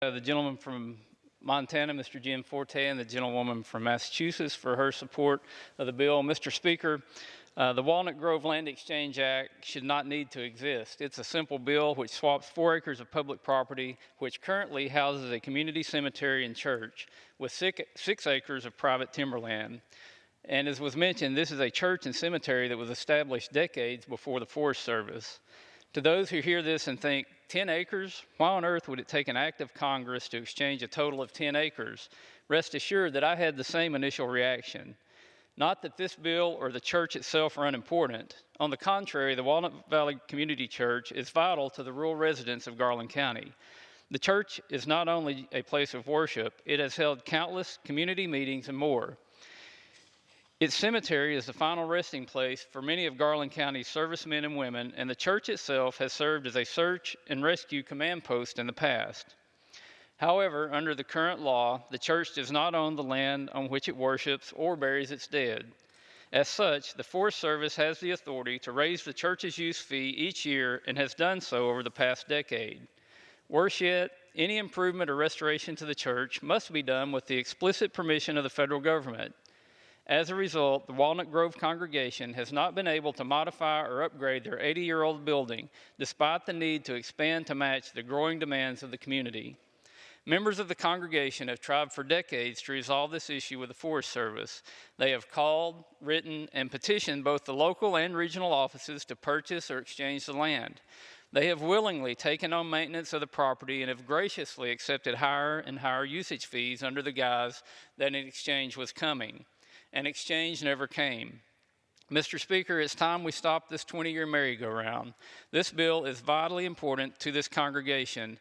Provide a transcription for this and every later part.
The gentleman from Montana, Mr. Jim Forte, and the gentlewoman from Massachusetts for her support of the bill. Mr. Speaker, the Walnut Grove Land Exchange Act should not need to exist. It's a simple bill which swaps 4 acres of public property, which currently houses a community cemetery and church, with 6 acres of private timberland. And as was mentioned, this is a church and cemetery that was established decades before the Forest Service. To those who hear this and think, 10 acres? Why on earth would it take an act of Congress to exchange a total of 10 acres? Rest assured that I had the same initial reaction. Not that this bill or the church itself are unimportant. On the contrary, the Walnut Valley Community Church is vital to the rural residents of Garland County. The church is not only a place of worship, it has held countless community meetings and more. Its cemetery is the final resting place for many of Garland County's servicemen and women, and the church itself has served as a search and rescue command post in the past. However, under the current law, the church does not own the land on which it worships or buries its dead. As such, the Forest Service has the authority to raise the church's use fee each year and has done so over the past decade. Worse yet, any improvement or restoration to the church must be done with the explicit permission of the federal government. As a result, the Walnut Grove congregation has not been able to modify or upgrade their 80-year-old building, despite the need to expand to match the growing demands of the community. Members of the congregation have tried for decades to resolve this issue with the Forest Service. They have called, written, and petitioned both the local and regional offices to purchase or exchange the land. They have willingly taken on maintenance of the property and have graciously accepted higher and higher usage fees under the guise that an exchange was coming. An exchange never came. Mr. Speaker, it's time we stop this 20-year merry-go-round. This bill is vitally important to this congregation,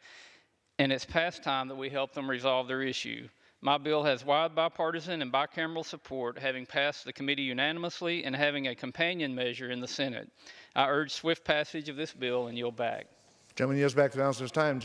and it's past time that we help them resolve their issue. My bill has wide bipartisan and bicameral support, having passed the committee unanimously and having a companion measure in the Senate. I urge swift passage of this bill and yield back. Gentleman yields back to the House at this time.